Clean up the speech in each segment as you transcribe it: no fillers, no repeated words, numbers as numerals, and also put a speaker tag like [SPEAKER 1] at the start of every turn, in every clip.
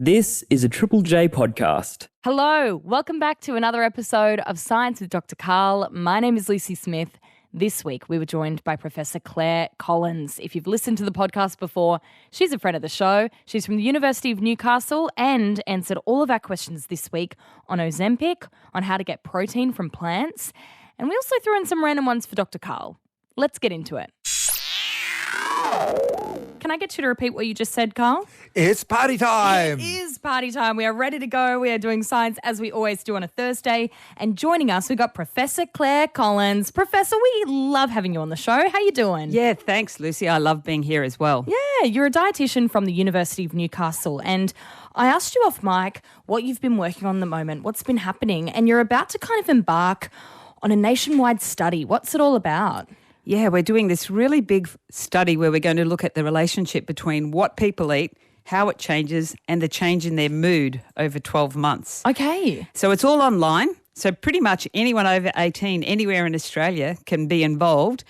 [SPEAKER 1] This is a Triple J podcast.
[SPEAKER 2] Hello, welcome back to another episode of Science with Dr. Karl. My name is Lucy Smith. This week we were joined by Professor Clare Collins. If you've listened to the podcast before, she's a friend of the show. She's from the University of Newcastle and answered all of our questions this week on Ozempic, on how to get protein from plants. And we also threw in some random ones for Dr. Karl. Let's get into it. Can I get you to repeat what you just said, Karl?
[SPEAKER 3] It's party time.
[SPEAKER 2] It is party time. We are ready to go. We are doing science as we always do on a Thursday. And joining us, we've got Professor Clare Collins. Professor, we love having you on the show. How you doing?
[SPEAKER 4] Yeah, thanks, Lucy. I love being here as well.
[SPEAKER 2] Yeah, you're a dietitian from the University of Newcastle. And I asked you off mic what you've been working on at the moment, what's been happening. And you're about to kind of embark on a nationwide study. What's it all about?
[SPEAKER 4] Yeah, we're doing this really big study where we're going to look at the relationship between what people eat, how it changes, and the change in their mood over 12 months.
[SPEAKER 2] Okay.
[SPEAKER 4] So it's all online. So pretty much anyone over 18 anywhere in Australia can be involved.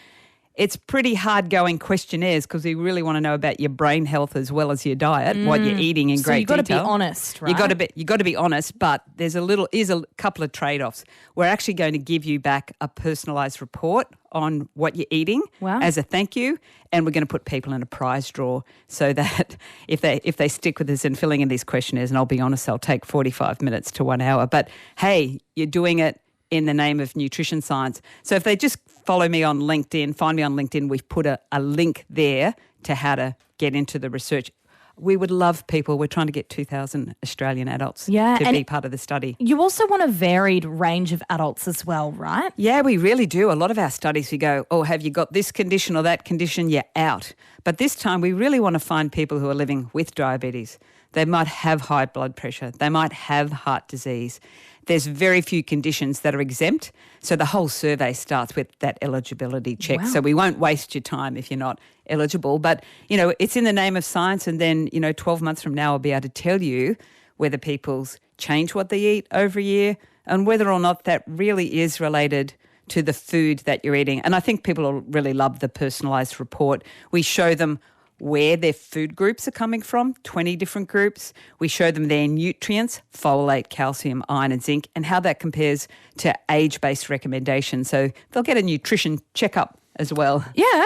[SPEAKER 4] It's pretty hard-going questionnaires because we really want to know about your brain health as well as your diet, what you're eating in great detail.
[SPEAKER 2] So you've got to be honest, right?
[SPEAKER 4] You got to be honest, but there's a couple of trade-offs. We're actually going to give you back a personalised report on what you're eating as a thank you, and we're going to put people in a prize draw so that if they stick with us in filling in these questionnaires, and I'll be honest, they'll take 45 minutes to 1 hour. But hey, you're doing it in the name of nutrition science. So if they just follow me on LinkedIn, find me on LinkedIn, we've put a link there to how to get into the research. We would love people. We're trying to get 2,000 Australian adults to be part of the study.
[SPEAKER 2] You also want a varied range of adults as well, right?
[SPEAKER 4] Yeah, we really do. A lot of our studies, we go, oh, have you got this condition or that condition? You're out. But this time we really want to find people who are living with diabetes. They might have high blood pressure. They might have heart disease. There's very few conditions that are exempt. So the whole survey starts with that eligibility check.
[SPEAKER 2] Wow.
[SPEAKER 4] So we won't waste your time if you're not eligible. But, it's in the name of science. And then, 12 months from now, I'll be able to tell you whether people's change what they eat over a year and whether or not that really is related to the food that you're eating. And I think people will really love the personalised report. We show them where their food groups are coming from, 20 different groups. We show them their nutrients, folate, calcium, iron and zinc, and how that compares to age-based recommendations. So they'll get a nutrition checkup as well.
[SPEAKER 2] Yeah,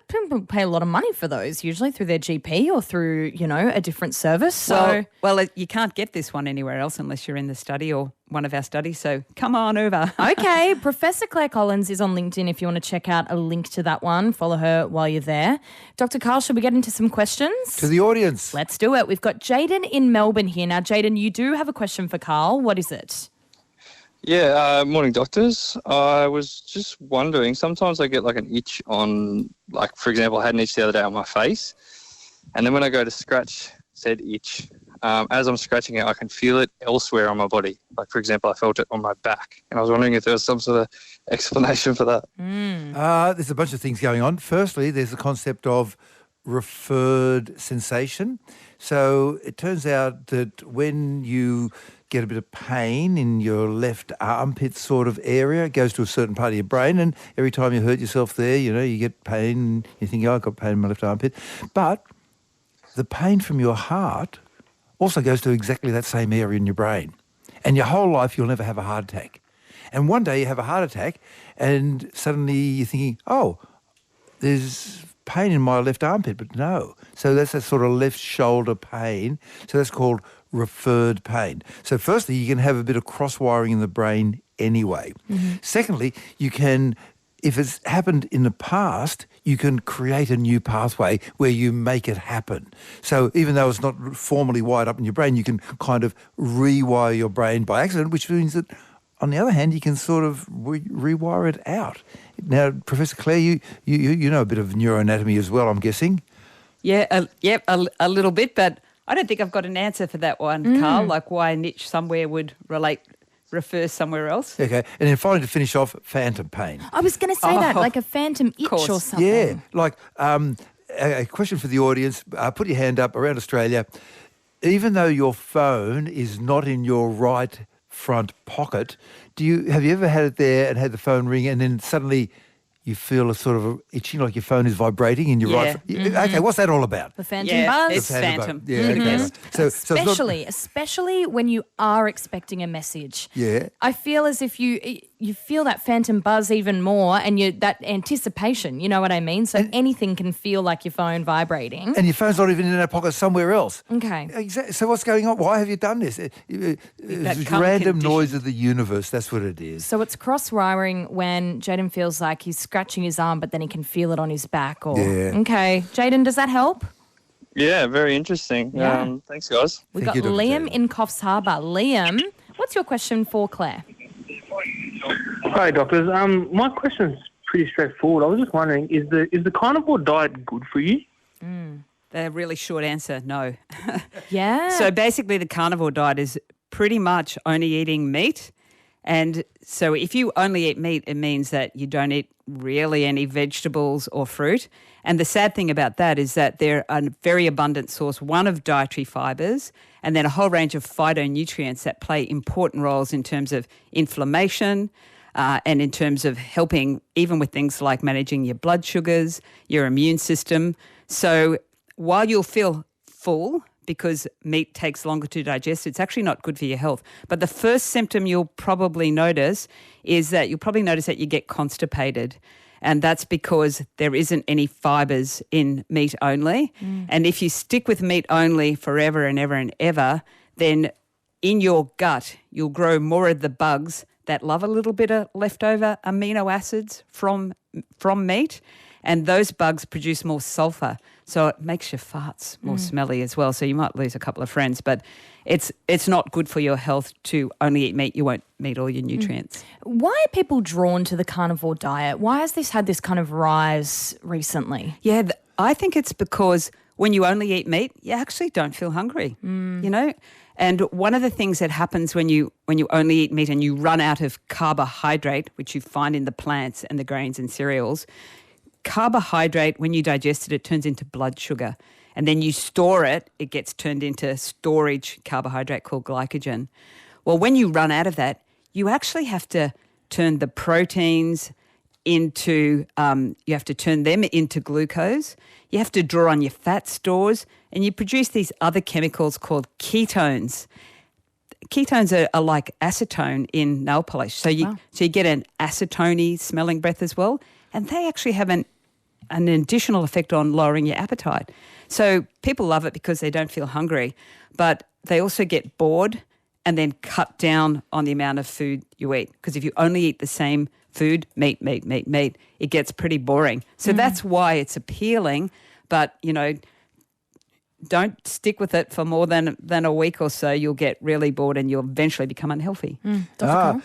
[SPEAKER 2] people pay a lot of money for those, usually through their GP or through, a different service. So
[SPEAKER 4] Well, you can't get this one anywhere else unless you're in the study or one of our studies. So come on over.
[SPEAKER 2] Okay, Professor Clare Collins is on LinkedIn if you want to check out a link to that one. Follow her while you're there. Dr. Karl, should we get into some questions?
[SPEAKER 3] To the audience.
[SPEAKER 2] Let's do it. We've got Jaden in Melbourne here. Now, Jaden, you do have a question for Karl. What is it?
[SPEAKER 5] Yeah, morning, doctors. I was just wondering, sometimes I get like an itch on, like, for example, I had an itch the other day on my face, and then when I go to scratch said itch, as I'm scratching it, I can feel it elsewhere on my body. Like, for example, I felt it on my back, and I was wondering if there was some sort of explanation for that.
[SPEAKER 3] There's a bunch of things going on. Firstly, there's the concept of referred sensation. So it turns out that when you get a bit of pain in your left armpit sort of area, it goes to a certain part of your brain, and every time you hurt yourself there, you get pain, and you think, I've got pain in my left armpit. But the pain from your heart also goes to exactly that same area in your brain. And your whole life, you'll never have a heart attack. And one day you have a heart attack, and suddenly you're thinking, oh, there's pain in my left armpit, but no. So that's that sort of left shoulder pain. So that's called referred pain. So firstly, you can have a bit of cross-wiring in the brain anyway. Secondly, you can, if it's happened in the past, you can create a new pathway where you make it happen. So even though it's not formally wired up in your brain, you can kind of rewire your brain by accident, which means that, on the other hand, you can sort of rewire it out. Now, Professor Clare, you know a bit of neuroanatomy as well, I'm guessing.
[SPEAKER 4] Yeah, a little bit, but I don't think I've got an answer for that one, Karl, like why a niche somewhere would refer somewhere else.
[SPEAKER 3] Okay, and then finally to finish off, phantom pain.
[SPEAKER 2] I was going to say that, like a phantom itch or something.
[SPEAKER 3] Yeah, like a question for the audience. Put your hand up around Australia. Even though your phone is not in your right front pocket, have you ever had it there and had the phone ring and then suddenly you feel a sort of itching, like your phone is vibrating in your
[SPEAKER 4] Yeah.
[SPEAKER 3] right. Okay, what's that all about?
[SPEAKER 2] The phantom buzz.
[SPEAKER 4] It's phantom.
[SPEAKER 3] Yeah, okay. So it's not-
[SPEAKER 2] Especially when you are expecting a message.
[SPEAKER 3] Yeah.
[SPEAKER 2] I feel as if you feel that phantom buzz even more, and that anticipation. You know what I mean? So anything can feel like your phone vibrating.
[SPEAKER 3] and your phone's not even in a pocket somewhere else.
[SPEAKER 2] Okay.
[SPEAKER 3] Exactly. So what's going on? Why have you done this? It's
[SPEAKER 4] calm
[SPEAKER 3] random
[SPEAKER 4] condition.
[SPEAKER 3] noise of the universe. That's what it is.
[SPEAKER 2] So it's cross-wiring when Jaden feels like he's scratching his arm, but then he can feel it on his back. Or
[SPEAKER 3] Yeah.
[SPEAKER 2] Okay, Jaden, does that help?
[SPEAKER 5] Yeah, very interesting.
[SPEAKER 2] Yeah.
[SPEAKER 5] Thanks, guys.
[SPEAKER 2] We've
[SPEAKER 3] Thank
[SPEAKER 2] got
[SPEAKER 3] you, Dr.
[SPEAKER 2] Liam
[SPEAKER 3] Jaden.
[SPEAKER 2] in Coffs Harbour. Liam, what's your question for Claire?
[SPEAKER 6] Hi, doctors. My question's pretty straightforward. I was just wondering, is the carnivore diet good for you?
[SPEAKER 4] The really short answer, no.
[SPEAKER 2] Yeah.
[SPEAKER 4] So basically the carnivore diet is pretty much only eating meat. And so if you only eat meat, it means that you don't eat really any vegetables or fruit. And the sad thing about that is that they're a very abundant source, one, of dietary fibres, and then a whole range of phytonutrients that play important roles in terms of inflammation and in terms of helping even with things like managing your blood sugars, your immune system. So while you'll feel full, because meat takes longer to digest, it's actually not good for your health. But the first symptom you'll probably notice is that you get constipated. And that's because there isn't any fibres in meat only. And if you stick with meat only forever and ever and ever, then in your gut, you'll grow more of the bugs that love a little bit of leftover amino acids from meat. And those bugs produce more sulfur. So it makes your farts more smelly as well. So you might lose a couple of friends, but it's not good for your health to only eat meat. You won't meet all your nutrients.
[SPEAKER 2] Why are people drawn to the carnivore diet? Why has this had this kind of rise recently?
[SPEAKER 4] Yeah, I think it's because when you only eat meat, you actually don't feel hungry, you know? And one of the things that happens when you only eat meat and you run out of carbohydrate, which you find in the plants and the grains and cereals, carbohydrate, when you digest it, it turns into blood sugar. And then you store it, it gets turned into storage carbohydrate called glycogen. Well, when you run out of that, you actually have to turn the proteins into, you have to turn them into glucose. You have to draw on your fat stores, and you produce these other chemicals called ketones. Ketones are like acetone in nail polish. So you get an acetone smelling breath as well, and they actually have an additional effect on lowering your appetite. So people love it because they don't feel hungry, but they also get bored and then cut down on the amount of food you eat. Because if you only eat the same food, meat, it gets pretty boring. So that's why it's appealing, but, you know, don't stick with it for more than a week or so. You'll get really bored and you'll eventually become unhealthy.
[SPEAKER 3] Now,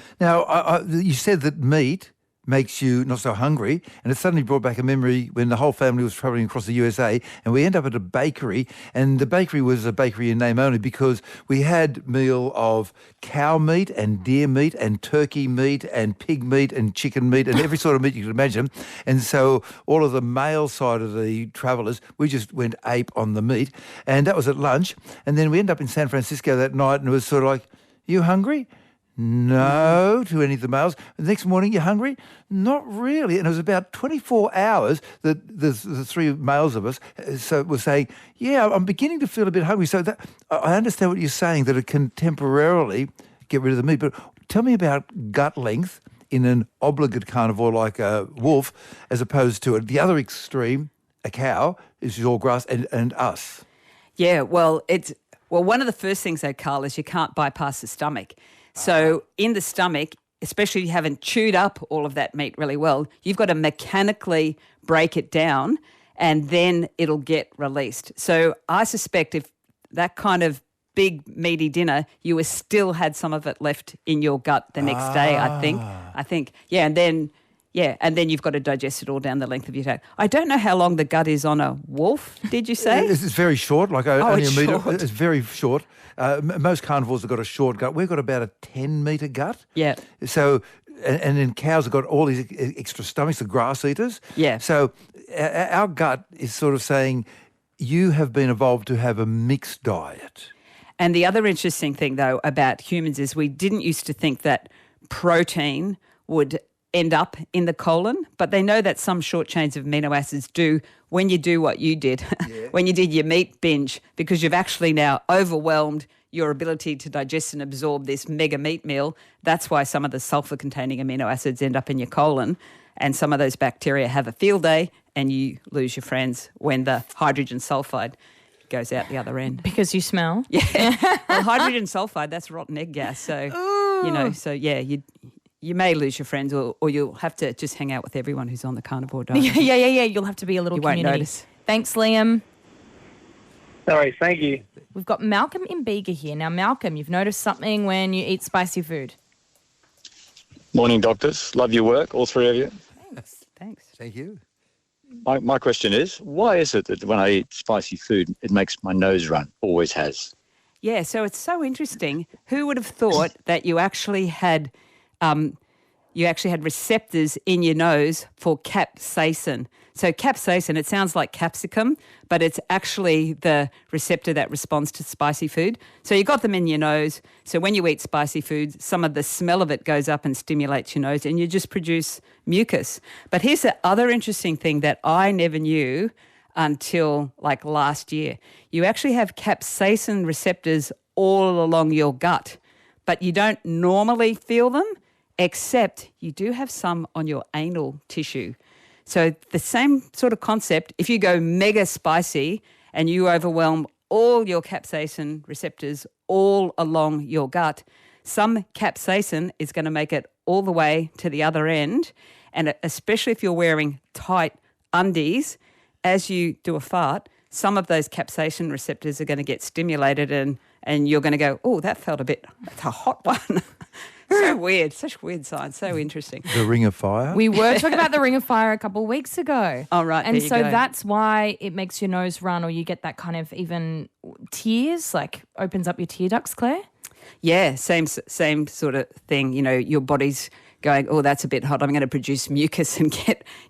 [SPEAKER 3] you said that meat makes you not so hungry, and it suddenly brought back a memory when the whole family was travelling across the USA, and we end up at a bakery, and the bakery was a bakery in name only because we had meal of cow meat and deer meat and turkey meat and pig meat and chicken meat and every sort of meat you could imagine. And so all of the male side of the travellers, we just went ape on the meat, and that was at lunch. And then we ended up in San Francisco that night, and it was sort of like, you hungry? No, to any of the males. The next morning, you hungry? Not really. And it was about 24 hours that the three males of us were saying, yeah, I'm beginning to feel a bit hungry. So that, I understand what you're saying, that it can temporarily get rid of the meat. But tell me about gut length in an obligate carnivore like a wolf, as opposed to at the other extreme, a cow, is all grass, and us.
[SPEAKER 4] Yeah, well, one of the first things, though, Karl, is you can't bypass the stomach. So in the stomach, especially if you haven't chewed up all of that meat really well, you've got to mechanically break it down and then it'll get released. So I suspect if that kind of big meaty dinner, you still had some of it left in your gut the next day, I think. Yeah, and then you've got to digest it all down the length of your tail. I don't know how long the gut is on a wolf, did you say?
[SPEAKER 3] It's very short, like only
[SPEAKER 4] it's
[SPEAKER 3] a metre.
[SPEAKER 4] short.
[SPEAKER 3] It's very short. Most carnivores have got a short gut. We've got about a 10-metre gut.
[SPEAKER 4] Yeah.
[SPEAKER 3] So, and then cows have got all these extra stomachs, the grass eaters.
[SPEAKER 4] Yeah.
[SPEAKER 3] So our gut is sort of saying, you have been evolved to have a mixed diet.
[SPEAKER 4] And the other interesting thing, though, about humans is we didn't used to think that protein would end up in the colon, but they know that some short chains of amino acids do when you do what you did, when you did your meat binge, because you've actually now overwhelmed your ability to digest and absorb this mega meat meal. That's why some of the sulfur-containing amino acids end up in your colon, and some of those bacteria have a field day and you lose your friends when the hydrogen sulfide goes out the other end.
[SPEAKER 2] Because you smell?
[SPEAKER 4] Yeah. Well, hydrogen sulfide, that's rotten egg gas. So, you may lose your friends, or you'll have to just hang out with everyone who's on the carnivore diet.
[SPEAKER 2] Yeah. You'll have to be a little community.
[SPEAKER 4] You won't notice.
[SPEAKER 2] Thanks, Liam.
[SPEAKER 6] All right, thank you.
[SPEAKER 2] We've got Malcolm in Bega here. Now, Malcolm, you've noticed something when you eat spicy food.
[SPEAKER 7] Morning, doctors. Love your work, all three of you.
[SPEAKER 4] Thanks.
[SPEAKER 3] Thank you.
[SPEAKER 7] My question is, why is it that when I eat spicy food, it makes my nose run? Always has.
[SPEAKER 4] Yeah, so it's so interesting. Who would have thought that you actually had receptors in your nose for capsaicin? So capsaicin, it sounds like capsicum, but it's actually the receptor that responds to spicy food. So you got them in your nose. So when you eat spicy food, some of the smell of it goes up and stimulates your nose, and you just produce mucus. But here's the other interesting thing that I never knew until like last year. You actually have capsaicin receptors all along your gut, but you don't normally feel them, except you do have some on your anal tissue. So the same sort of concept, if you go mega spicy and you overwhelm all your capsaicin receptors all along your gut, some capsaicin is going to make it all the way to the other end. And especially if you're wearing tight undies, as you do a fart, some of those capsaicin receptors are going to get stimulated and you're going to go, oh, that's a hot one. So weird, such weird science, so interesting.
[SPEAKER 3] The Ring of Fire?
[SPEAKER 2] We were talking about the Ring of Fire a couple of weeks ago.
[SPEAKER 4] Oh, right,
[SPEAKER 2] and
[SPEAKER 4] there you
[SPEAKER 2] so
[SPEAKER 4] go.
[SPEAKER 2] that's why it makes your nose run, or you get that kind of even tears, like opens up your tear ducts, Claire?
[SPEAKER 4] Yeah, same sort of thing. You know, your body's going, oh, that's a bit hot. I'm going to produce mucus and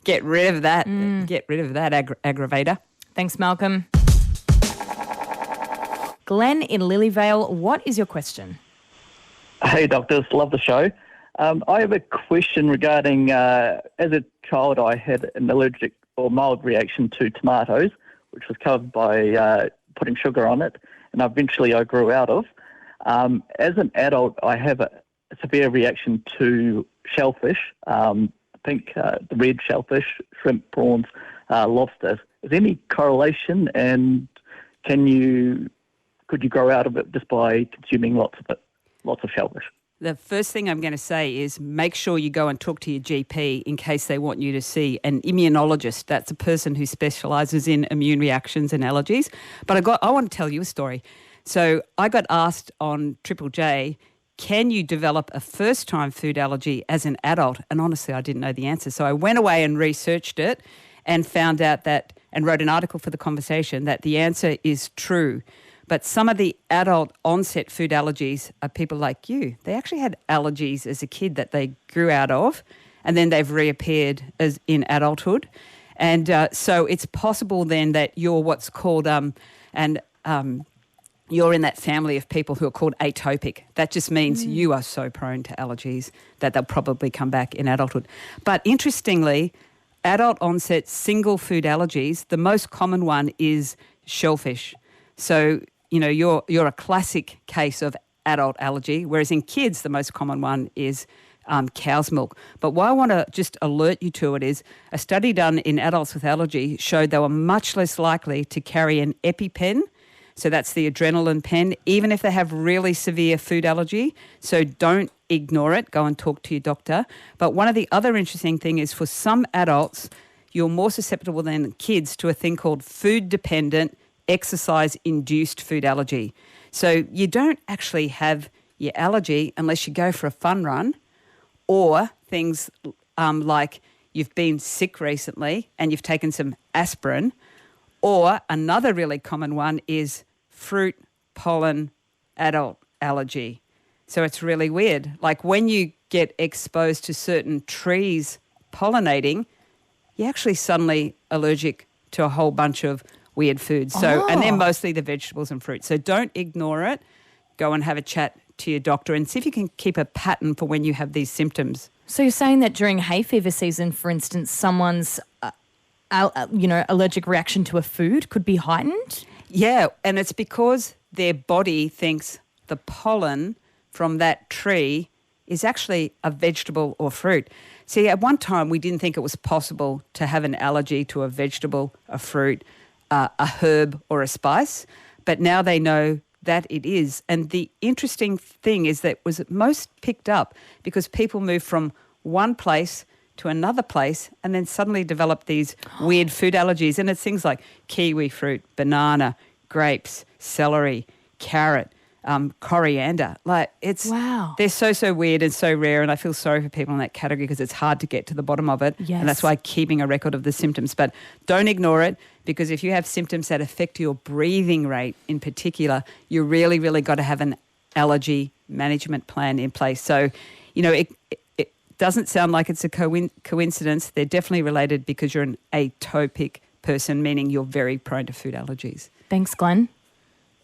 [SPEAKER 4] get rid of that. Get rid of that aggravator.
[SPEAKER 2] Thanks, Malcolm. Glenn in Lilyvale, what is your question?
[SPEAKER 8] Hey, doctors, love the show. I have a question regarding, as a child, I had an allergic or mild reaction to tomatoes, which was covered by putting sugar on it, and eventually I grew out of. As an adult, I have a severe reaction to shellfish, the red shellfish, shrimp, prawns, lobster. Is there any correlation, and could you grow out of it just by consuming lots of it? Lots of shellfish.
[SPEAKER 4] The first thing I'm going to say is make sure you go and talk to your GP in case they want you to see an immunologist. That's a person who specialises in immune reactions and allergies. But I want to tell you a story. So I got asked on Triple J, can you develop a first-time food allergy as an adult? And honestly, I didn't know the answer. So I went away and researched it and found out that, and wrote an article for The Conversation, that the answer is true. But some of the adult onset food allergies are people like you. They actually had allergies as a kid that they grew out of, and then they've reappeared as in adulthood. And so it's possible then that you're what's called, you're in that family of people who are called atopic. That just means you are so prone to allergies that they'll probably come back in adulthood. But interestingly, adult onset single food allergies, the most common one is shellfish. So, you know, you're a classic case of adult allergy, whereas in kids, the most common one is cow's milk. But why I want to just alert you to it is a study done in adults with allergy showed they were much less likely to carry an EpiPen. So that's the adrenaline pen, even if they have really severe food allergy. So don't ignore it. Go and talk to your doctor. But one of the other interesting things is for some adults, you're more susceptible than kids to a thing called food-dependent exercise-induced food allergy. So you don't actually have your allergy unless you go for a fun run, or things like you've been sick recently and you've taken some aspirin, or another really common one is fruit, pollen, adult allergy. So it's really weird. Like when you get exposed to certain trees pollinating, you're actually suddenly allergic to a whole bunch of weird foods. So, and they're mostly the vegetables and fruits. So don't ignore it. Go and have a chat to your doctor and see if you can keep a pattern for when you have these symptoms.
[SPEAKER 2] So you're saying that during hay fever season, for instance, someone's allergic reaction to a food could be heightened?
[SPEAKER 4] Yeah, and it's because their body thinks the pollen from that tree is actually a vegetable or fruit. See, at one time we didn't think it was possible to have an allergy to a vegetable, a fruit, a herb or a spice, but now they know that it is. And the interesting thing is that it was most picked up because people move from one place to another place and then suddenly develop these weird food allergies. And it's things like kiwi fruit, banana, grapes, celery, carrot, coriander. They're so weird and so rare, and I feel sorry for people in that category because it's hard to get to the bottom of it.
[SPEAKER 2] Yes.
[SPEAKER 4] And that's why keeping a record of the symptoms. But don't ignore it, because if you have symptoms that affect your breathing rate in particular, you really, really got to have an allergy management plan in place. So, it doesn't sound like it's a coincidence. They're definitely related because you're an atopic person, meaning you're very prone to food allergies.
[SPEAKER 2] Thanks, Glenn.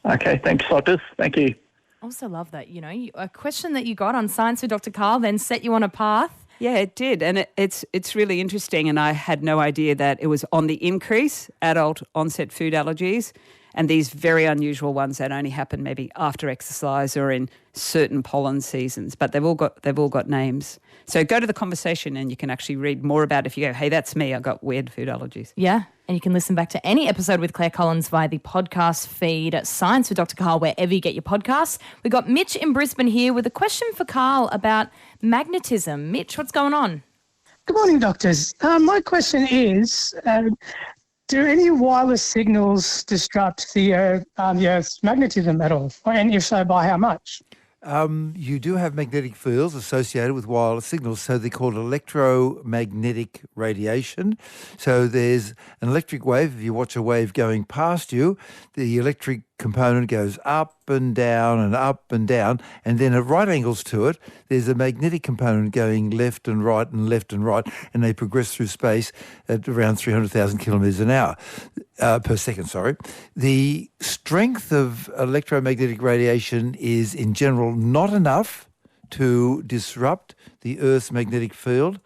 [SPEAKER 8] Okay, thanks, doctors. Thank you.
[SPEAKER 2] Also love that, a question that you got on Science with Dr. Karl then set you on a path.
[SPEAKER 4] Yeah, it did. And it's really interesting. And I had no idea that it was on the increase, adult onset food allergies, and these very unusual ones that only happen maybe after exercise or in certain pollen seasons. But they've all got names. So go to the conversation and you can actually read more about it if you go, hey, that's me, I've got weird food allergies.
[SPEAKER 2] Yeah. And you can listen back to any episode with Clare Collins via the podcast feed, Science with Dr. Karl, wherever you get your podcasts. We've got Mitch in Brisbane here with a question for Karl about magnetism. Mitch, what's going on?
[SPEAKER 9] Good morning, doctors. My question is, do any wireless signals disrupt the Earth's magnetism at all? And if so, by how much?
[SPEAKER 3] You do have magnetic fields associated with wireless signals, so they're called electromagnetic radiation. So there's an electric wave. If you watch a wave going past you, the electric component goes up and down and up and down, and then at right angles to it, there's a magnetic component going left and right and left and right, and they progress through space at around 300,000 kilometres an hour. Per second, sorry. The strength of electromagnetic radiation is, in general, not enough to disrupt the Earth's magnetic field,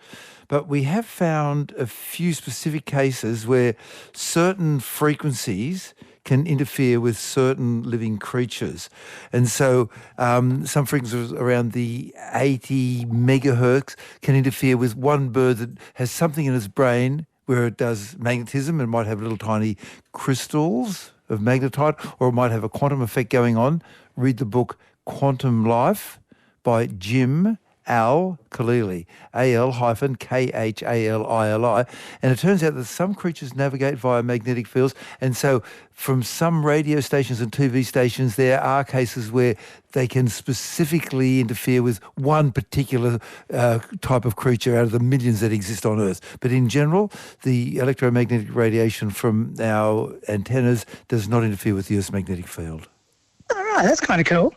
[SPEAKER 3] but we have found a few specific cases where certain frequencies can interfere with certain living creatures. And so some frequencies around the 80 megahertz can interfere with one bird that has something in its brain where it does magnetism and might have little tiny crystals of magnetite, or it might have a quantum effect going on. Read the book Quantum Life by Jim Al-Khalili, Al-Khalili. And it turns out that some creatures navigate via magnetic fields. And so from some radio stations and TV stations, there are cases where they can specifically interfere with one particular type of creature out of the millions that exist on Earth. But in general, the electromagnetic radiation from our antennas does not interfere with the Earth's magnetic field.
[SPEAKER 9] All right, that's kind of cool.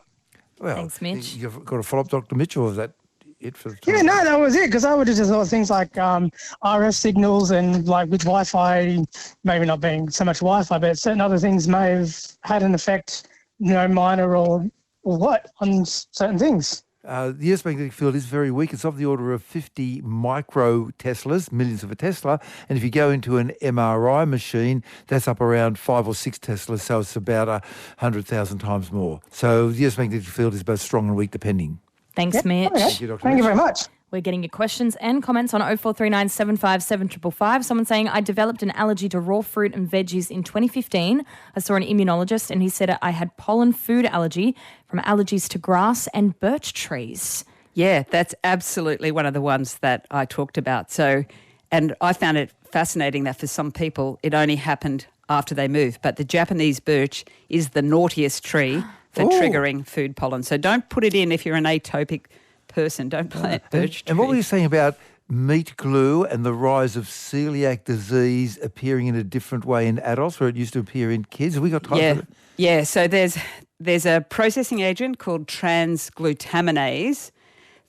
[SPEAKER 3] Well,
[SPEAKER 2] thanks, Mitch.
[SPEAKER 3] You've got to follow up, Dr. Mitchell, or is that it for the time?
[SPEAKER 9] Yeah, no, that was it, because I would have just thought things like RF signals and like with Wi-Fi, maybe not being so much Wi-Fi, but certain other things may have had an effect, minor or what, on certain things.
[SPEAKER 3] The Earth's magnetic field is very weak. It's of the order of 50 micro Teslas, millions of a Tesla. And if you go into an MRI machine, that's up around 5 or 6 Teslas, so it's about 100,000 times more. So the Earth's magnetic field is both strong and weak, depending.
[SPEAKER 2] Thanks, Mitch.
[SPEAKER 9] Okay.
[SPEAKER 3] Thank you, Dr.
[SPEAKER 9] Thank you very much.
[SPEAKER 2] We're getting your questions and comments on 0439 757 555. Someone saying, I developed an allergy to raw fruit and veggies in 2015. I saw an immunologist and he said I had pollen food allergy from allergies to grass and birch trees.
[SPEAKER 4] Yeah, that's absolutely one of the ones that I talked about. So, and I found it fascinating that for some people it only happened after they moved. But the Japanese birch is the naughtiest tree for triggering food pollen. So don't put it in if you're an atopic person. Don't plant birch trees.
[SPEAKER 3] And what were you saying about meat glue and the rise of celiac disease appearing in a different way in adults where it used to appear in kids? Have we got time for that?
[SPEAKER 4] Yeah, so there's a processing agent called transglutaminase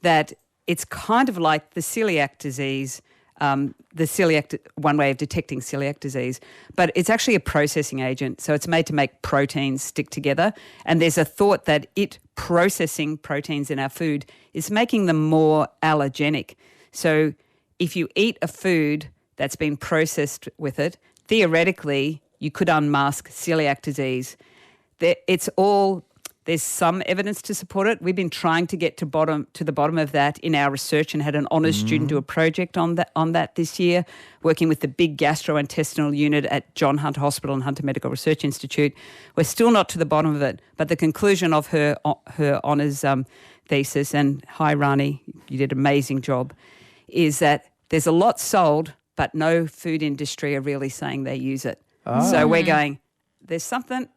[SPEAKER 4] that it's kind of like the celiac disease the celiac, one way of detecting celiac disease, but it's actually a processing agent. So it's made to make proteins stick together. And there's a thought that it processing proteins in our food is making them more allergenic. So if you eat a food that's been processed with it, theoretically, you could unmask celiac disease. There's some evidence to support it. We've been trying to get to the bottom of that in our research and had an honours student do a project on that this year, working with the big gastrointestinal unit at John Hunter Hospital and Hunter Medical Research Institute. We're still not to the bottom of it, but the conclusion of her honours thesis, and hi Rani, you did an amazing job, is that there's a lot sold, but no food industry are really saying they use it. So we're going, there's something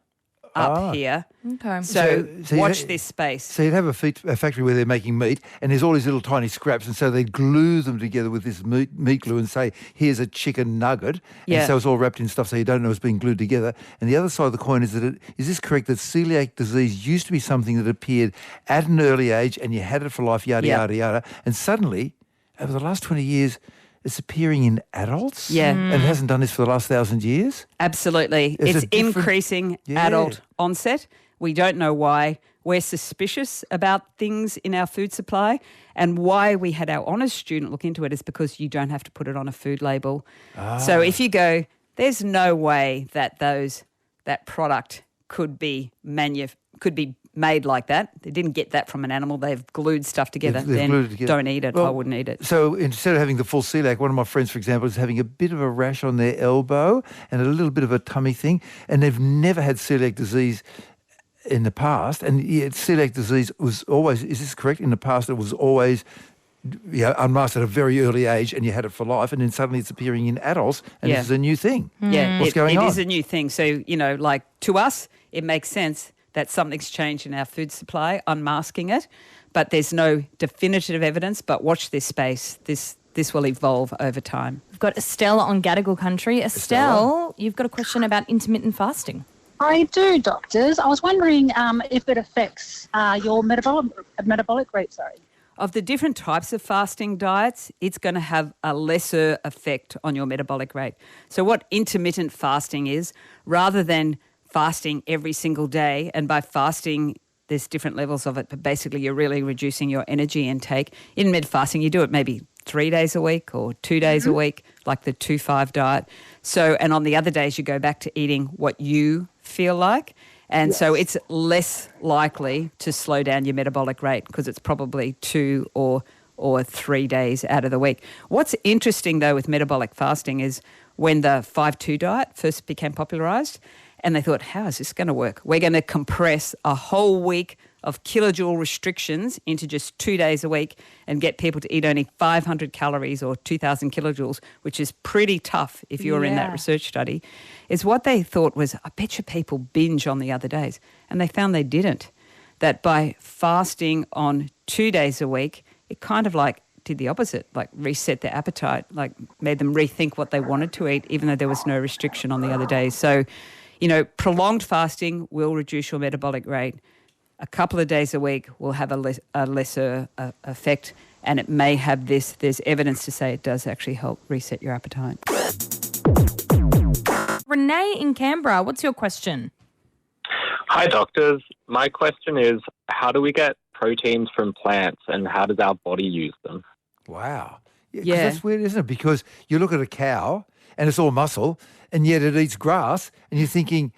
[SPEAKER 4] up here.
[SPEAKER 2] Okay.
[SPEAKER 4] So watch this space.
[SPEAKER 3] So you'd have a factory where they're making meat and there's all these little tiny scraps, and so they glue them together with this meat glue and say, here's a chicken nugget. And so it's all wrapped in stuff so you don't know it's being glued together. And the other side of the coin is that is this correct that celiac disease used to be something that appeared at an early age and you had it for life, yada, yada, and suddenly, over the last 20 years, it's appearing in adults?
[SPEAKER 4] Yeah.
[SPEAKER 3] And it hasn't done this for the last 1,000 years?
[SPEAKER 4] Absolutely. It's increasing adult onset. We don't know why. We're suspicious about things in our food supply, and why we had our honours student look into it is because you don't have to put it on a food label. So if you go, there's no way that that product could be made like that. They didn't get that from an animal. They've glued stuff together. Then don't eat it.
[SPEAKER 3] Well,
[SPEAKER 4] I wouldn't eat it.
[SPEAKER 3] So instead of having the full celiac, one of my friends, for example, is having a bit of a rash on their elbow and a little bit of a tummy thing, and they've never had celiac disease in the past. And yet celiac disease was always, is this correct? In the past, it was always unmasked at a very early age and you had it for life, and then suddenly it's appearing in adults and this is a new thing.
[SPEAKER 4] Yeah,
[SPEAKER 3] What's going on?
[SPEAKER 4] It is a new thing. So, like to us, it makes sense that something's changed in our food supply, unmasking it, but there's no definitive evidence. But watch this space. This will evolve over time.
[SPEAKER 2] We've got Estelle on Gadigal country. Estelle, you've got a question about intermittent fasting.
[SPEAKER 10] I do, doctors. I was wondering if it affects your metabolic rate,
[SPEAKER 4] Of the different types of fasting diets, it's going to have a lesser effect on your metabolic rate. So what intermittent fasting is, rather than fasting every single day, and by fasting there's different levels of it, but basically you're really reducing your energy intake. Intermittent fasting, you do it maybe 3 days a week or 2 days a week, like the 2-5 diet. So, and on the other days you go back to eating what you feel like. And so it's less likely to slow down your metabolic rate because it's probably 2 or 3 days out of the week. What's interesting though with metabolic fasting is when the 5-2 diet first became popularised, and they thought, how is this going to work? We're going to compress a whole week of kilojoule restrictions into just 2 days a week and get people to eat only 500 calories or 2,000 kilojoules, which is pretty tough if you're in that research study, is what they thought was, I bet you people binge on the other days. And they found they didn't. That by fasting on 2 days a week, it kind of like did the opposite, like reset their appetite, like made them rethink what they wanted to eat, even though there was no restriction on the other days. So, prolonged fasting will reduce your metabolic rate. A couple of days a week will have a lesser effect, and it may have this. There's evidence to say it does actually help reset your appetite.
[SPEAKER 2] Renee in Canberra, what's your question?
[SPEAKER 11] Hi, doctors. My question is, how do we get proteins from plants and how does our body use them?
[SPEAKER 3] Wow. Yeah. That's weird, isn't it? Because you look at a cow and it's all muscle, and yet it eats grass, and you're thinking,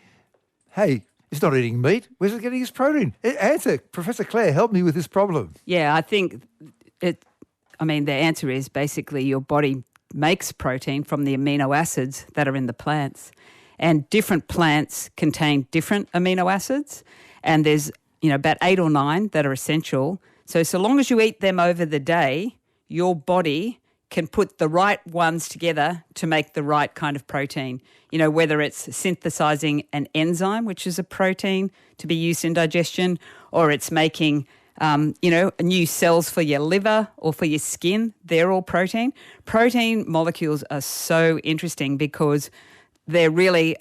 [SPEAKER 3] hey, it's not eating meat. Where's it getting its protein? Answer, Professor Clare, help me with this problem.
[SPEAKER 4] Yeah, I think the answer is basically your body makes protein from the amino acids that are in the plants. And different plants contain different amino acids. And there's, about 8 or 9 that are essential. So long as you eat them over the day, your body can put the right ones together to make the right kind of protein. Whether it's synthesizing an enzyme, which is a protein to be used in digestion, or it's making, new cells for your liver or for your skin, they're all protein. Protein molecules are so interesting because they're really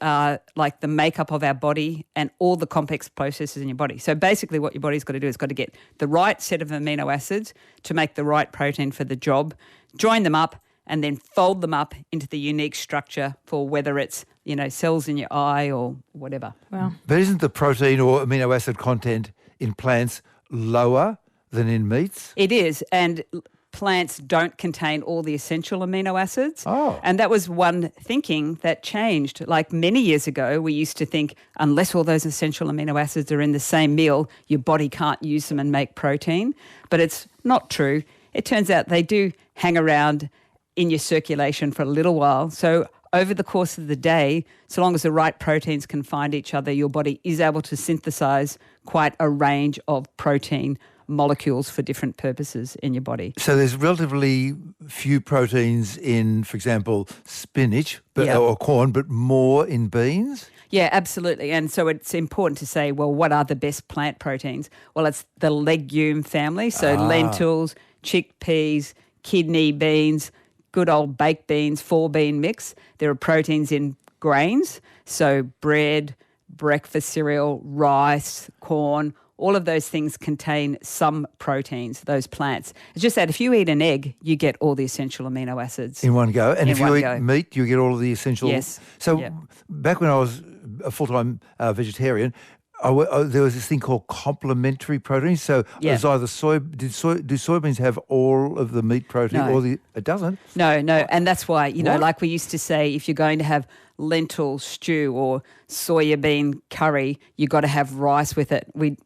[SPEAKER 4] like the makeup of our body and all the complex processes in your body. So basically what your body's got to do is got to get the right set of amino acids to make the right protein for the job, join them up, and then fold them up into the unique structure for whether it's, cells in your eye or whatever.
[SPEAKER 2] Wow.
[SPEAKER 3] But isn't the protein or amino acid content in plants lower than in meats?
[SPEAKER 4] It is, and plants don't contain all the essential amino acids.
[SPEAKER 3] Oh.
[SPEAKER 4] And that was one thinking that changed. Like many years ago, we used to think unless all those essential amino acids are in the same meal, your body can't use them and make protein. But it's not true. It turns out they do hang around in your circulation for a little while. So over the course of the day, so long as the right proteins can find each other, your body is able to synthesize quite a range of protein molecules for different purposes in your body.
[SPEAKER 3] So there's relatively few proteins in, for example, spinach or corn, but more in beans?
[SPEAKER 4] Yeah, absolutely. And so it's important to say, well, what are the best plant proteins? Well, it's the legume family, so lentils, chickpeas, kidney beans, good old baked beans, 4-bean mix. There are proteins in grains, so bread, breakfast cereal, rice, corn. All of those things contain some proteins, those plants. It's just that if you eat an egg, you get all the essential amino acids.
[SPEAKER 3] In one go. And if you eat meat, you get all of the essential...
[SPEAKER 4] Yes.
[SPEAKER 3] So back when I was a full-time vegetarian, there was this thing called complementary proteins. So it's either do soybeans have all of the meat protein or it doesn't?
[SPEAKER 4] No. And that's why, like we used to say, if you're going to have lentil stew or soya bean curry, you got to have rice with it. We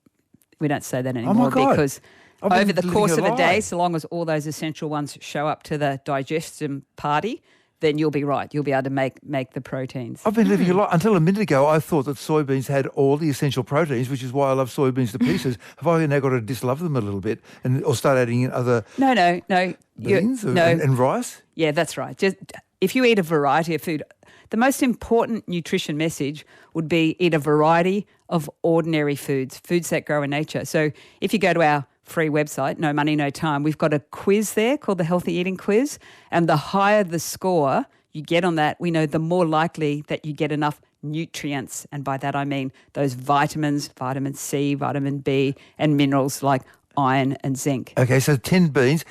[SPEAKER 4] don't say that anymore because over the course of a day, so long as all those essential ones show up to the digestion party, then you'll be right. You'll be able to make the proteins.
[SPEAKER 3] I've been living a lot. Until a minute ago, I thought that soybeans had all the essential proteins, which is why I love soybeans to pieces. Have I now got to dislove them a little bit or start adding in other beans and rice?
[SPEAKER 4] Yeah, that's right. Just if you eat a variety of food, the most important nutrition message would be eat a variety of ordinary foods that grow in nature. So if you go to our free website, No Money, No Time, we've got a quiz there called the Healthy Eating Quiz. And the higher the score you get on that, we know the more likely that you get enough nutrients. And by that I mean those vitamins, vitamin C, vitamin B, and minerals like iron and zinc.
[SPEAKER 3] Okay, so 10 beans.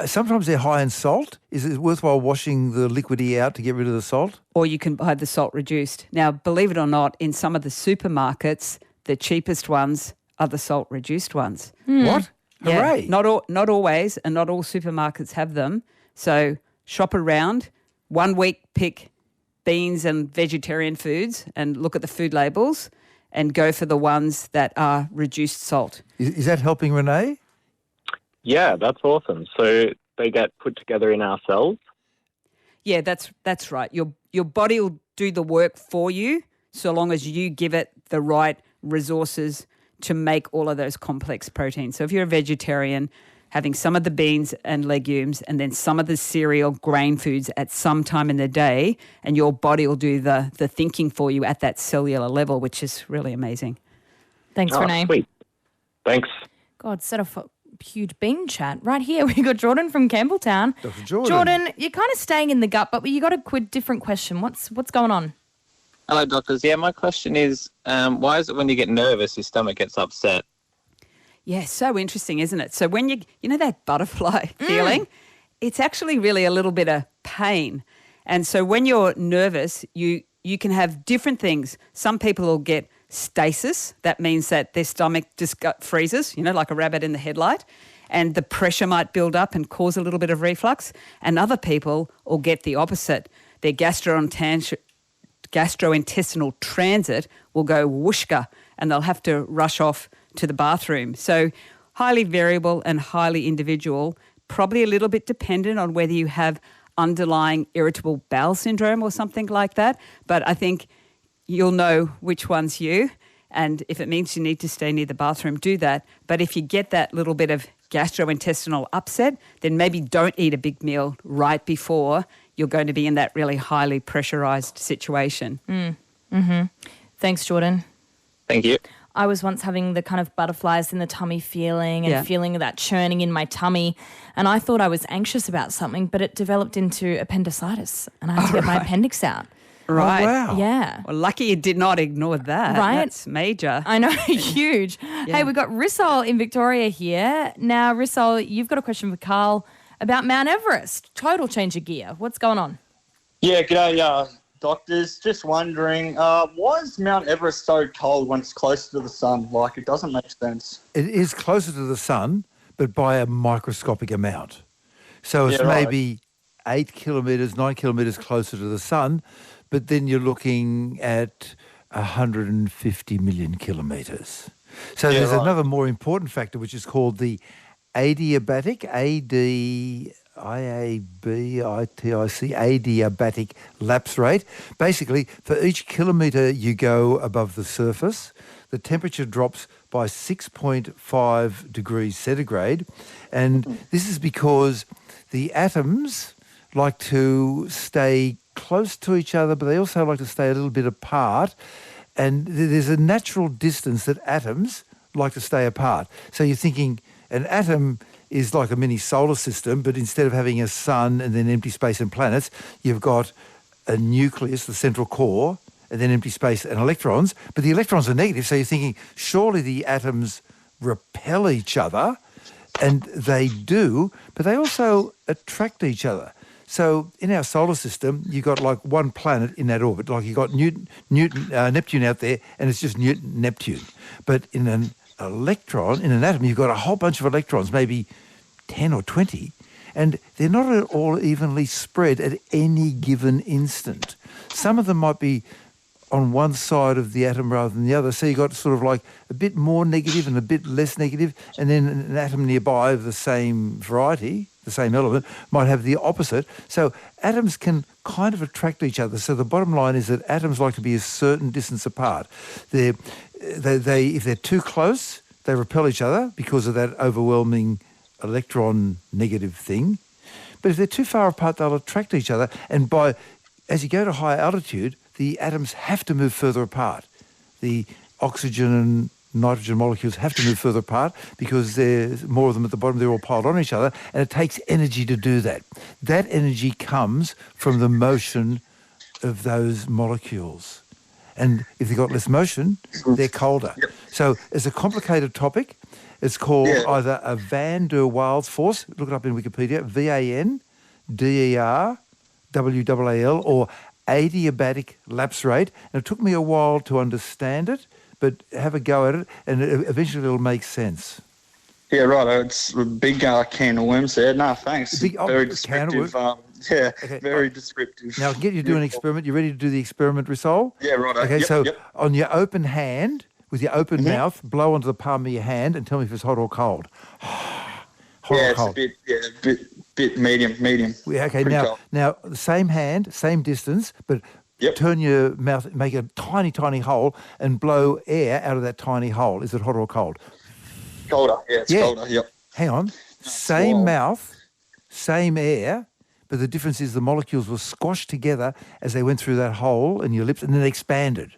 [SPEAKER 3] Sometimes they're high in salt. Is it worthwhile washing the liquidy out to get rid of the salt?
[SPEAKER 4] Or you can buy the salt reduced. Now, believe it or not, in some of the supermarkets, the cheapest ones are the salt reduced ones.
[SPEAKER 3] What?
[SPEAKER 4] Yeah,
[SPEAKER 3] Hooray.
[SPEAKER 4] not always, and not all supermarkets have them. So shop around. 1 week, pick beans and vegetarian foods and look at the food labels and go for the ones that are reduced salt.
[SPEAKER 3] Is that helping Renee?
[SPEAKER 11] Yeah, that's awesome. So they get put together in our cells?
[SPEAKER 4] Yeah, that's right. Your body will do the work for you so long as you give it the right resources to make all of those complex proteins. So if you're a vegetarian, having some of the beans and legumes and then some of the cereal grain foods at some time in the day, and your body will do the thinking for you at that cellular level, which is really amazing.
[SPEAKER 2] Thanks, Renee.
[SPEAKER 11] Sweet. Thanks.
[SPEAKER 2] God, set off a huge bean chat. Right here, we got Jordan from Campbelltown.
[SPEAKER 3] Dr. Jordan.
[SPEAKER 2] Jordan, you're kind of staying in the gut, but you got a different question. What's going on?
[SPEAKER 5] Hello, doctors. Yeah, my question is, why is it when you get nervous, your stomach gets upset?
[SPEAKER 4] Yeah, so interesting, isn't it? So when you know that butterfly feeling, it's actually really a little bit of pain. And so when you're nervous, you can have different things. Some people will get stasis. That means that their stomach just freezes, like a rabbit in the headlight, and the pressure might build up and cause a little bit of reflux. And other people will get the opposite. Their gastrointestinal transit will go whooshka and they'll have to rush off to the bathroom. So highly variable and highly individual, probably a little bit dependent on whether you have underlying irritable bowel syndrome or something like that. But I think you'll know which one's you. And if it means you need to stay near the bathroom, do that. But if you get that little bit of gastrointestinal upset, then maybe don't eat a big meal right before you're going to be in that really highly pressurized situation.
[SPEAKER 2] Thanks, Jordan.
[SPEAKER 5] Thank you.
[SPEAKER 2] I was once having the kind of butterflies in the tummy feeling and feeling that churning in my tummy, and I thought I was anxious about something, but it developed into appendicitis, and I had to get my appendix out.
[SPEAKER 4] Right.
[SPEAKER 3] Oh, wow.
[SPEAKER 2] Yeah.
[SPEAKER 4] Well, lucky you did not ignore that.
[SPEAKER 2] Right.
[SPEAKER 4] That's major.
[SPEAKER 2] I know, huge. Hey, we've got Rissol in Victoria here. Now, Rissol, you've got a question for Karl about Mount Everest. Total change of gear. What's going on?
[SPEAKER 12] Yeah, g'day, doctors. Just wondering, why is Mount Everest so cold when it's closer to the sun? Like, it doesn't make sense.
[SPEAKER 3] It is closer to the sun, but by a microscopic amount. So it's maybe 8 kilometres, 9 kilometres closer to the sun, but then you're looking at 150 million kilometres. So there's another more important factor, which is called the adiabatic, adiabatic lapse rate. Basically, for each kilometre you go above the surface, the temperature drops by 6.5 degrees centigrade. And this is because the atoms like to stay close to each other, but they also like to stay a little bit apart. And there's a natural distance that atoms like to stay apart. So you're thinking an atom is like a mini solar system, but instead of having a sun and then empty space and planets, you've got a nucleus, the central core, and then empty space and electrons. But the electrons are negative, so you're thinking, surely the atoms repel each other, and they do, but they also attract each other. So in our solar system, you've got like one planet in that orbit. Like you've got Neptune out there, and it's just Neptune. But in an electron, in an atom, you've got a whole bunch of electrons, maybe 10 or 20, and they're not at all evenly spread at any given instant. Some of them might be on one side of the atom rather than the other. So you've got sort of like a bit more negative and a bit less negative, and then an atom nearby of the same variety, the same element, might have the opposite. So atoms can kind of attract each other. So the bottom line is that atoms like to be a certain distance apart. If they're too close, they repel each other because of that overwhelming electron negative thing. But if they're too far apart, they'll attract each other. And as you go to higher altitude, the atoms have to move further apart. The oxygen and nitrogen molecules have to move further apart because there's more of them at the bottom. They're all piled on each other, and it takes energy to do that. That energy comes from the motion of those molecules. And if they've got less motion, they're colder. Yep. So it's a complicated topic. It's called either a van der Waals force, look it up in Wikipedia, VANDERWAAL, or adiabatic lapse rate. And it took me a while to understand it, but have a go at it, and eventually it'll make sense.
[SPEAKER 12] Yeah, right. It's a big can of worms there. No, thanks. Very descriptive. Very descriptive.
[SPEAKER 3] Now, I can get you to do an experiment. You ready to do the experiment, Risol?
[SPEAKER 12] Yeah, right.
[SPEAKER 3] Okay, on your open hand, with your open mouth, blow onto the palm of your hand and tell me if it's hot or cold.
[SPEAKER 12] It's a bit medium.
[SPEAKER 3] Okay, now the same hand, same distance, but turn your mouth, make a tiny, tiny hole and blow air out of that tiny hole. Is it hot or cold?
[SPEAKER 12] Colder. Yeah, it's colder. Yep.
[SPEAKER 3] Hang on. Same mouth, same air, but the difference is the molecules were squashed together as they went through that hole in your lips, and then they expanded.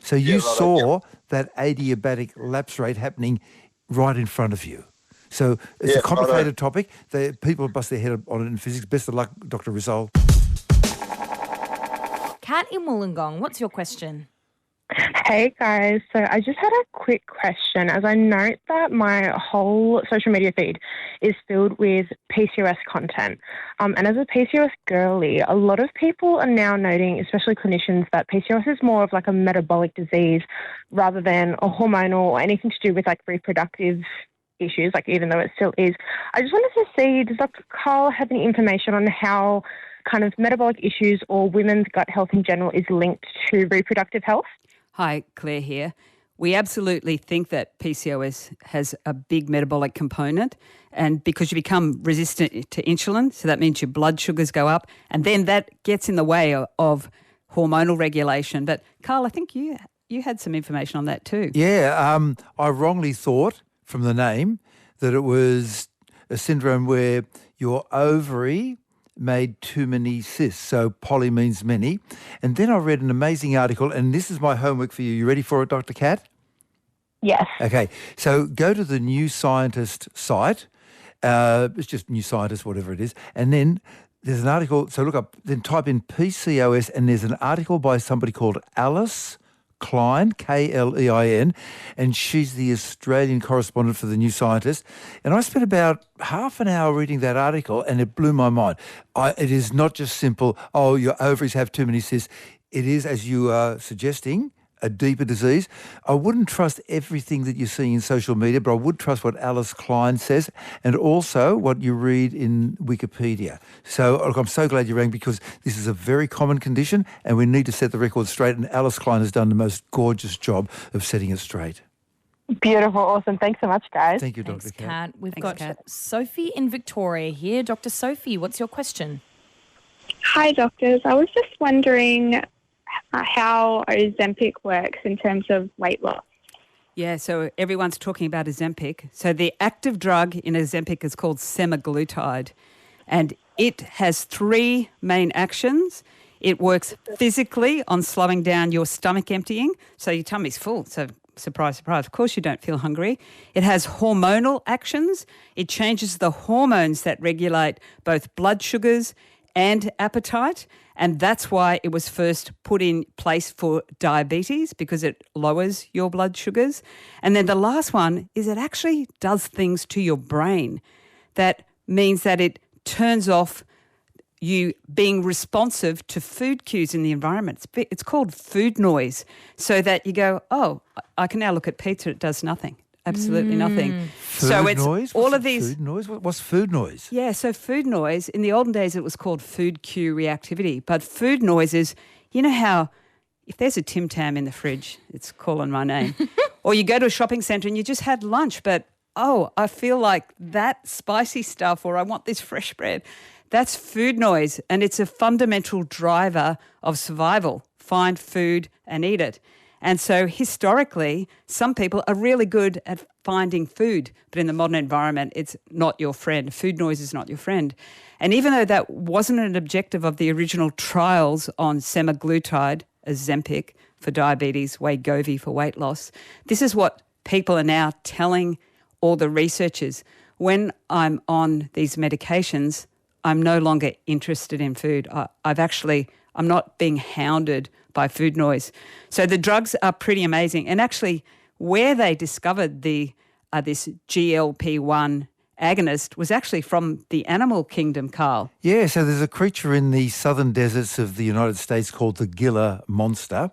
[SPEAKER 3] So you saw that adiabatic lapse rate happening right in front of you. So it's a complicated topic. People bust their head on it in physics. Best of luck, Dr. Rizal.
[SPEAKER 2] Kat in Wollongong, what's your question?
[SPEAKER 13] Hey guys, so I just had a quick question. As I note that my whole social media feed is filled with PCOS content, and as a PCOS girly, a lot of people are now noting, especially clinicians, that PCOS is more of like a metabolic disease rather than a hormonal or anything to do with like reproductive issues, like even though it still is. I just wanted to see, does Dr. Karl have any information on how kind of metabolic issues or women's gut health in general is linked to reproductive health?
[SPEAKER 4] Hi, Claire here. We absolutely think that PCOS has a big metabolic component, and because you become resistant to insulin, so that means your blood sugars go up, and then that gets in the way of hormonal regulation. But Karl, I think you had some information on that too.
[SPEAKER 3] Yeah, I wrongly thought from the name that it was a syndrome where your ovary made too many cysts. So poly means many. And then I read an amazing article, and this is my homework for you. You ready for it, Dr. Kat?
[SPEAKER 13] Yes.
[SPEAKER 3] Okay, so go to the New Scientist site. It's just New Scientist, whatever it is. And then there's an article, so look up, then type in PCOS, and there's an article by somebody called Alice Klein, Klein, and she's the Australian correspondent for The New Scientist. And I spent about half an hour reading that article, and it blew my mind. It is not just simple, your ovaries have too many cysts. It is, as you are suggesting, a deeper disease. I wouldn't trust everything that you're seeing in social media, but I would trust what Alice Klein says and also what you read in Wikipedia. So look, I'm so glad you rang because this is a very common condition and we need to set the record straight, and Alice Klein has done the most gorgeous job of setting it straight.
[SPEAKER 13] Beautiful. Awesome. Thanks so much, guys.
[SPEAKER 3] Thank you, Dr.
[SPEAKER 2] Thanks,
[SPEAKER 3] Kat.
[SPEAKER 2] Kat. We've got Sophie in Victoria here. Dr. Sophie, what's your question?
[SPEAKER 14] Hi, doctors. I was just wondering how Ozempic works in terms of weight loss.
[SPEAKER 4] Yeah, so everyone's talking about Ozempic. So the active drug in Ozempic is called semaglutide, and it has 3 main actions. It works physically on slowing down your stomach emptying, so your tummy's full. So surprise, surprise, of course you don't feel hungry. It has hormonal actions. It changes the hormones that regulate both blood sugars and appetite, and that's why it was first put in place for diabetes, because it lowers your blood sugars. And then the last one is it actually does things to your brain. That means that it turns off you being responsive to food cues in the environment. It's called food noise, so that you go, I can now look at pizza, it does nothing. Absolutely nothing.
[SPEAKER 3] Food noise? All of these. Food noise? What's food noise?
[SPEAKER 4] Yeah, so food noise, in the olden days it was called food cue reactivity. But food noise is, you know how if there's a Tim Tam in the fridge, it's calling my name. Or you go to a shopping centre and you just had lunch, but, I feel like that spicy stuff, or I want this fresh bread. That's food noise, and it's a fundamental driver of survival. Find food and eat it. And so historically, some people are really good at finding food, but in the modern environment, it's not your friend. Food noise is not your friend. And even though that wasn't an objective of the original trials on semaglutide, Ozempic for diabetes, Wegovy for weight loss, this is what people are now telling all the researchers. When I'm on these medications, I'm no longer interested in food. I'm not being hounded by food noise. So the drugs are pretty amazing. And actually, where they discovered this GLP-1 agonist was actually from the animal kingdom, Karl.
[SPEAKER 3] Yeah, so there's a creature in the southern deserts of the United States called the Gila monster,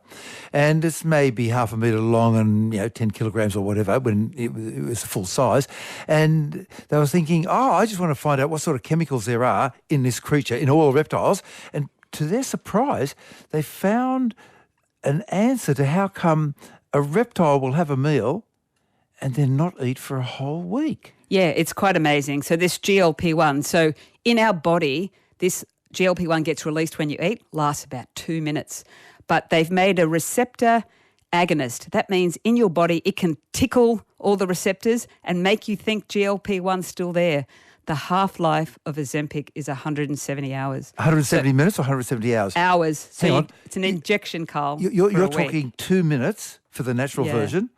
[SPEAKER 3] and it's maybe half a metre long and 10 kilograms or whatever when it was full size. And they were thinking, I just want to find out what sort of chemicals there are in this creature, in all reptiles. And to their surprise, they found an answer to how come a reptile will have a meal and then not eat for a whole week.
[SPEAKER 4] Yeah, it's quite amazing. So this GLP-1, so in our body, this GLP-1 gets released when you eat, lasts about 2 minutes. But they've made a receptor agonist. That means in your body, it can tickle all the receptors and make you think GLP-1's still there. The half-life of Ozempic is 170 hours.
[SPEAKER 3] 170 minutes or 170 hours?
[SPEAKER 4] Hours. So
[SPEAKER 3] it's
[SPEAKER 4] an injection, Karl.
[SPEAKER 3] You're talking 2 minutes for the natural version.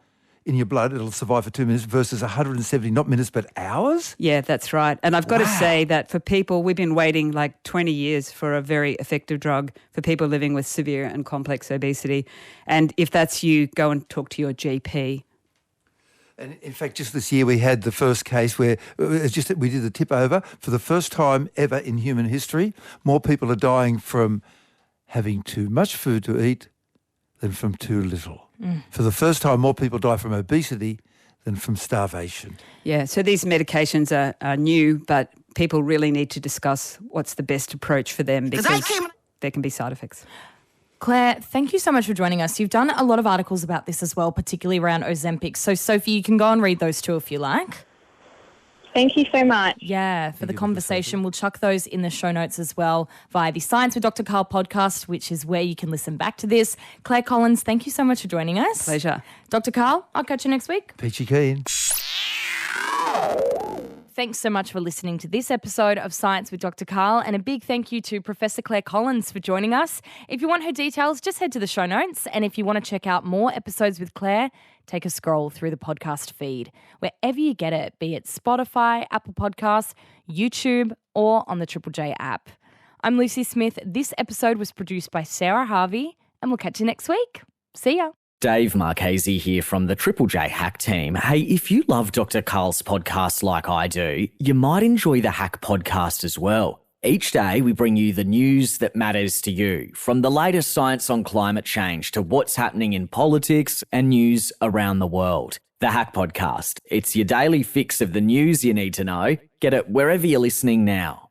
[SPEAKER 3] In your blood, it'll survive for 2 minutes versus 170, not minutes, but hours?
[SPEAKER 4] Yeah, that's right. And I've got to say that for people, we've been waiting like 20 years for a very effective drug for people living with severe and complex obesity. And if that's you, go and talk to your GP.
[SPEAKER 3] And in fact, just this year we had the first case where it's just that we did the tip over. For the first time ever in human history, more people are dying from having too much food to eat than from too little. For the first time, more people die from obesity than from starvation.
[SPEAKER 4] Yeah, so these medications are new, but people really need to discuss what's the best approach for them because there can be side effects.
[SPEAKER 2] Claire, thank you so much for joining us. You've done a lot of articles about this as well, particularly around Ozempic. So, Sophie, you can go and read those too if you like.
[SPEAKER 14] Thank you so much.
[SPEAKER 2] Yeah, for the conversation. We'll chuck those in the show notes as well via the Science with Dr. Karl podcast, which is where you can listen back to this. Clare Collins, thank you so much for joining us.
[SPEAKER 4] Pleasure.
[SPEAKER 2] Dr. Karl, I'll catch you next week.
[SPEAKER 3] Peachy keen.
[SPEAKER 2] Thanks so much for listening to this episode of Science with Dr. Karl, and a big thank you to Professor Clare Collins for joining us. If you want her details, just head to the show notes, and if you want to check out more episodes with Claire, take a scroll through the podcast feed, wherever you get it, be it Spotify, Apple Podcasts, YouTube, or on the Triple J app. I'm Lucy Smith. This episode was produced by Sarah Harvey, and we'll catch you next week. See ya.
[SPEAKER 1] Dave Marchese here from the Triple J Hack team. Hey, if you love Dr. Karl's podcast like I do, you might enjoy the Hack podcast as well. Each day we bring you the news that matters to you, from the latest science on climate change to what's happening in politics and news around the world. The Hack Podcast. It's your daily fix of the news you need to know. Get it wherever you're listening now.